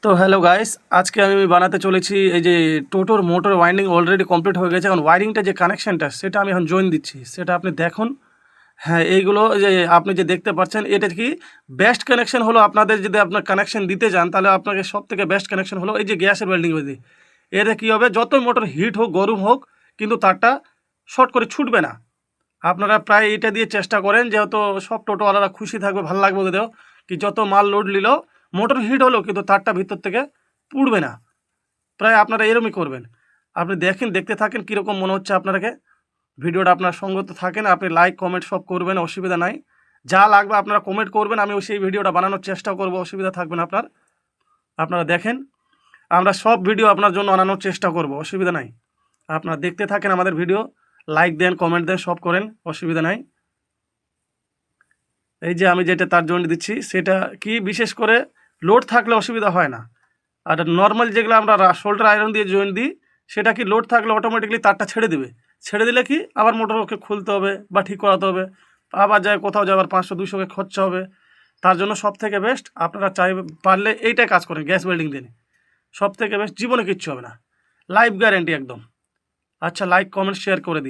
তো hello guys, আজকে আমি বানাতে চলেছি এই যে টোটোর মোটর ওয়াইন্ডিং অলরেডি কমপ্লিট হয়ে গেছে। এখন ওয়ারিংটা যে কানেকশনটা সেটা আমি এখন জয়েন দিচ্ছি, সেটা আপনি দেখুন। হ্যাঁ, এইগুলো যে আপনি যে দেখতে পাচ্ছেন এটা কি বেস্ট কানেকশন হলো। আপনাদের যদি আপনার কানেকশন দিতে যান তাহলে আপনাকে সব থেকে বেস্ট কানেকশন হলো এই যে গ্যাসের ওয়েল্ডিং বেঁধে। এতে কী হবে, যত মোটর হিট হোক গরম হোক কিন্তু তারটা শর্ট করে ছুটবে না। আপনারা প্রায় এটা দিয়ে চেষ্টা করেন, যেহেতু সব টোটোওয়ালারা খুশি থাকবে, ভালো লাগবে ওদেরও, কি যত মাল লোড নিল মোটর হিট হলো কিন্তু তারটা ভিতর থেকে পুড়বে না। প্রায় আপনারা এরমই করবেন। আপনি দেখেন, দেখতে থাকেন কীরকম মনে হচ্ছে আপনাকে। ভিডিওটা আপনার সঙ্গত থাকেন, আপনি লাইক কমেন্ট সব করবেন, অসুবিধা নাই। যা লাগবে আপনারা কমেন্ট করবেন, আমি সেই ভিডিওটা বানানোর চেষ্টা করব, অসুবিধা থাকবে না আপনার। আপনারা দেখেন, আমরা সব ভিডিও আপনার জন্য আনানোর চেষ্টা করব, অসুবিধা নাই। আপনারা দেখতে থাকেন আমাদের ভিডিও, লাইক দেন, কমেন্ট দেন, সব করেন, অসুবিধা নাই। এই যে আমি যেটা তার জন্য দিচ্ছি সেটা কি বিশেষ করে লোড থাকলে অসুবিধা হয় না। আর নর্মাল যেগুলো আমরা শোল্ডার আয়রন দিয়ে জয়েন দিই সেটা কি লোড থাকলে অটোমেটিকলি তারটা ছেড়ে দিবে। ছেড়ে দিলে কি আবার মোটর ওকে খুলতে হবে বা ঠিক করাতে হবে, আবার যায় কোথাও যাবার 500-200 খরচা হবে। তার জন্য সব থেকে বেস্ট আপনারা পারলে এইটাই কাজ করেন, গ্যাস ওয়েল্ডিং দিয়ে। সব থেকে বেস্ট, জীবনে কিচ্ছু হবে না, লাইফ গ্যারেন্টি একদম। আচ্ছা, লাইক কমেন্ট শেয়ার করে দিন।